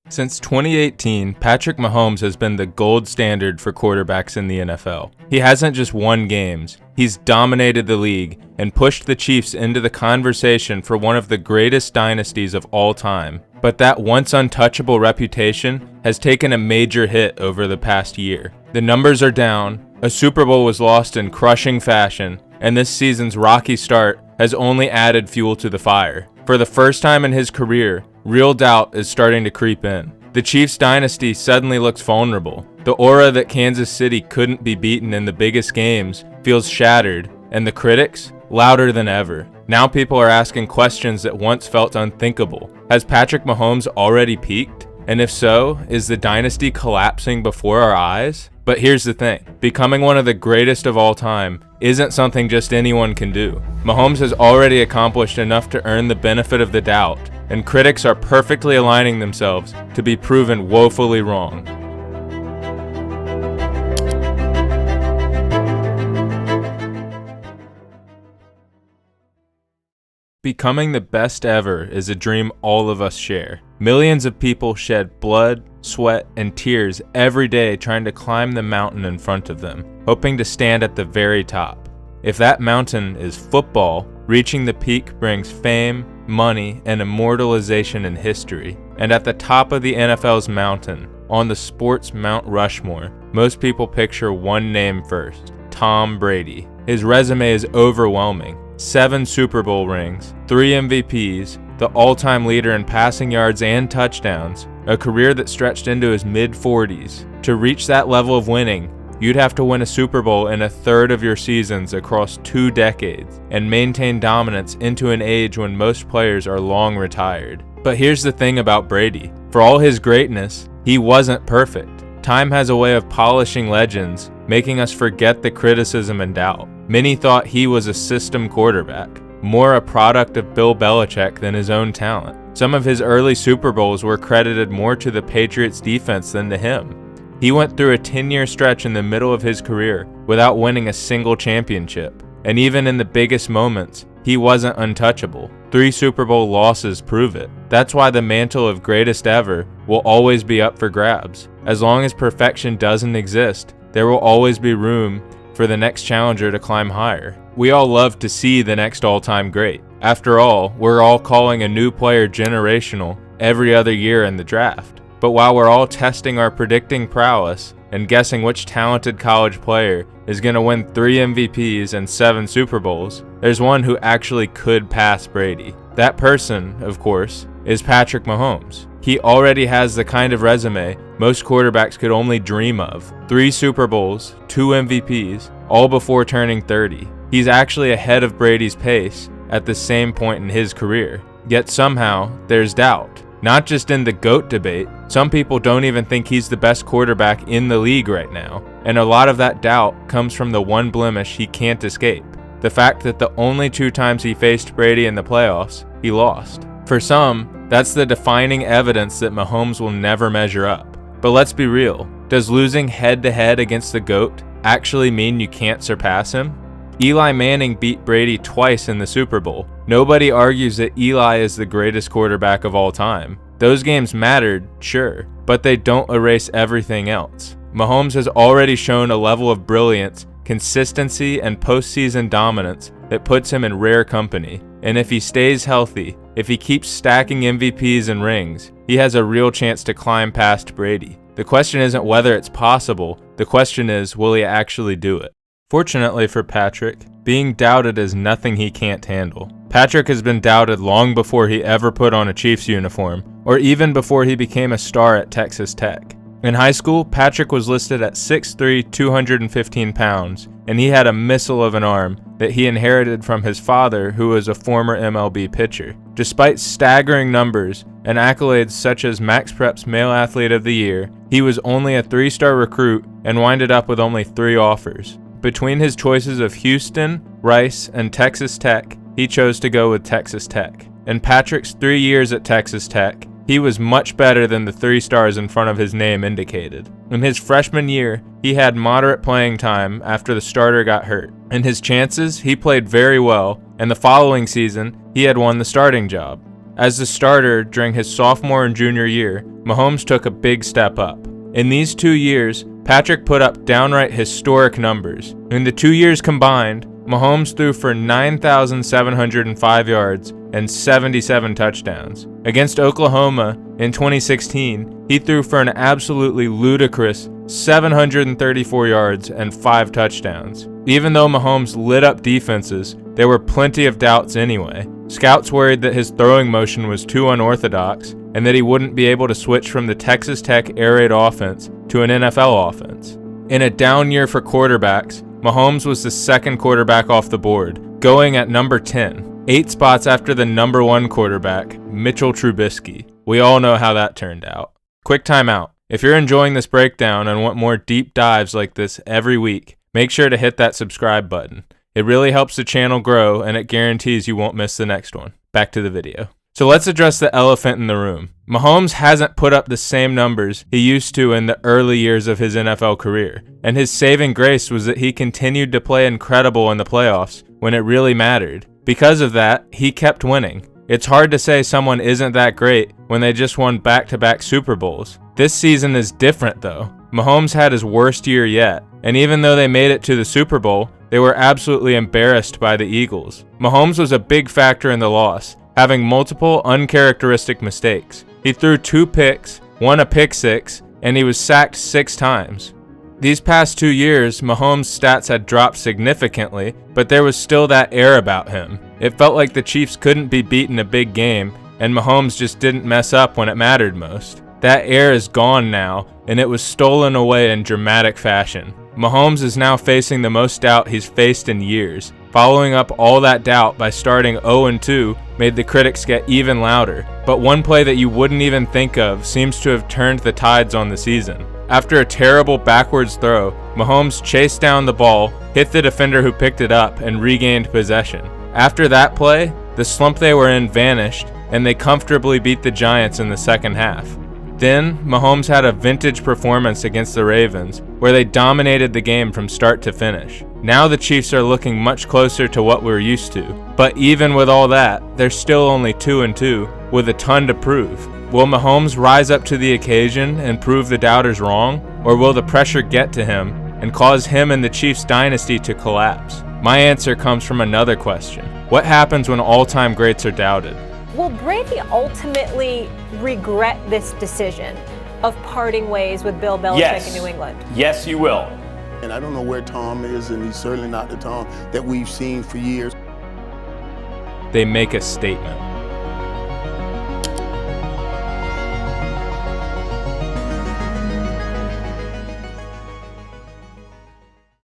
Since 2018, Patrick Mahomes has been the gold standard for quarterbacks in the NFL. He hasn't just won games, he's dominated the league and pushed the Chiefs into the conversation for one of the greatest dynasties of all time. But that once untouchable reputation has taken a major hit over the past year. The numbers are down, a Super Bowl was lost in crushing fashion, and this season's rocky start has only added fuel to the fire. For the first time in his career, real doubt is starting to creep in. The Chiefs dynasty suddenly looks vulnerable. The aura that Kansas City couldn't be beaten in the biggest games feels shattered, and the critics, louder than ever. Now people are asking questions that once felt unthinkable. Has Patrick Mahomes already peaked? And if so, is the dynasty collapsing before our eyes? But here's the thing, becoming one of the greatest of all time isn't something just anyone can do. Mahomes has already accomplished enough to earn the benefit of the doubt, and critics are perfectly aligning themselves to be proven woefully wrong. Becoming the best ever is a dream all of us share. Millions of people shed blood, sweat, and tears every day trying to climb the mountain in front of them, hoping to stand at the very top. If that mountain is football, reaching the peak brings fame, money, and immortalization in history. And at the top of the NFL's mountain, on the sports Mount Rushmore, most people picture one name first: Tom Brady. His resume is overwhelming. 7 Super Bowl rings, 3 MVPs, the all-time leader in passing yards and touchdowns, a career that stretched into his mid-40s. To reach that level of winning, you'd have to win a Super Bowl in a third of your seasons across 2 decades and maintain dominance into an age when most players are long retired. But here's the thing about Brady. For all his greatness, he wasn't perfect. Time has a way of polishing legends, making us forget the criticism and doubt. Many thought he was a system quarterback, more a product of Bill Belichick than his own talent. Some of his early Super Bowls were credited more to the Patriots' defense than to him. He went through a 10-year stretch in the middle of his career without winning a single championship. And even in the biggest moments, he wasn't untouchable. 3 Super Bowl losses prove it. That's why the mantle of greatest ever will always be up for grabs. As long as perfection doesn't exist, there will always be room for the next challenger to climb higher. We all love to see the next all-time great. After all, we're all calling a new player generational every other year in the draft. But while we're all testing our predicting prowess and guessing which talented college player is going to win 3 MVPs and 7 Super Bowls, there's one who actually could pass Brady. That person, of course, is Patrick Mahomes. He already has the kind of resume most quarterbacks could only dream of. 3 Super Bowls, 2 MVPs, all before turning 30. He's actually ahead of Brady's pace at the same point in his career. Yet somehow, there's doubt. Not just in the GOAT debate, some people don't even think he's the best quarterback in the league right now. And a lot of that doubt comes from the one blemish he can't escape: the fact that the only 2 times he faced Brady in the playoffs, he lost. For some, that's the defining evidence that Mahomes will never measure up. But let's be real, does losing head-to-head against the GOAT actually mean you can't surpass him? Eli Manning beat Brady twice in the Super Bowl. Nobody argues that Eli is the greatest quarterback of all time. Those games mattered, sure, but they don't erase everything else. Mahomes has already shown a level of brilliance, consistency, and postseason dominance that puts him in rare company. And if he stays healthy, if he keeps stacking MVPs and rings, he has a real chance to climb past Brady. The question isn't whether it's possible, the question is, will he actually do it? Fortunately for Patrick, being doubted is nothing he can't handle. Patrick has been doubted long before he ever put on a Chiefs uniform, or even before he became a star at Texas Tech. In high school, Patrick was listed at 6'3", 215 pounds, and he had a missile of an arm that he inherited from his father, who was a former MLB pitcher. Despite staggering numbers and accolades such as Max Prep's Male Athlete of the Year, he was only a 3-star recruit and winded up with only 3 offers. Between his choices of Houston, Rice, and Texas Tech, he chose to go with Texas Tech. In Patrick's 3 years at Texas Tech, he was much better than the 3 stars in front of his name indicated. In his freshman year, he had moderate playing time after the starter got hurt. In his chances, he played very well, and the following season, he had won the starting job. As the starter during his sophomore and junior year, Mahomes took a big step up. In these 2 years, Patrick put up downright historic numbers. In the 2 years combined, Mahomes threw for 9,705 yards and 77 touchdowns. Against Oklahoma in 2016, he threw for an absolutely ludicrous 734 yards and 5 touchdowns. Even though Mahomes lit up defenses, there were plenty of doubts anyway. Scouts worried that his throwing motion was too unorthodox and that he wouldn't be able to switch from the Texas Tech air raid offense to an NFL offense. In a down year for quarterbacks, Mahomes was the second quarterback off the board, going at number 10, 8 spots after the number 1 quarterback, Mitchell Trubisky. We all know how that turned out. Quick timeout. If you're enjoying this breakdown and want more deep dives like this every week, make sure to hit that subscribe button. It really helps the channel grow, and it guarantees you won't miss the next one. Back to the video. So let's address the elephant in the room. Mahomes hasn't put up the same numbers he used to in the early years of his NFL career, and his saving grace was that he continued to play incredible in the playoffs when it really mattered. Because of that, he kept winning. It's hard to say someone isn't that great when they just won back-to-back Super Bowls. This season is different though. Mahomes had his worst year yet, and even though they made it to the Super Bowl, they were absolutely embarrassed by the Eagles. Mahomes was a big factor in the loss, having multiple uncharacteristic mistakes. He threw 2 picks, won a pick 6, and he was sacked 6 times. These past 2 years, Mahomes' stats had dropped significantly, but there was still that air about him. It felt like the Chiefs couldn't be beat in a big game, and Mahomes just didn't mess up when it mattered most. That air is gone now, and it was stolen away in dramatic fashion. Mahomes is now facing the most doubt he's faced in years. Following up all that doubt by starting 0-2 made the critics get even louder. But one play that you wouldn't even think of seems to have turned the tides on the season. After a terrible backwards throw, Mahomes chased down the ball, hit the defender who picked it up, and regained possession. After that play, the slump they were in vanished, and they comfortably beat the Giants in the second half. Then, Mahomes had a vintage performance against the Ravens, where they dominated the game from start to finish. Now the Chiefs are looking much closer to what we're used to. But even with all that, they're still only 2-2, with a ton to prove. Will Mahomes rise up to the occasion and prove the doubters wrong? Or will the pressure get to him and cause him and the Chiefs dynasty to collapse? My answer comes from another question. What happens when all-time greats are doubted? Will Brady ultimately regret this decision of parting ways with Bill Belichick in New England? Yes, you will. And I don't know where Tom is, and he's certainly not the Tom that we've seen for years. They make a statement.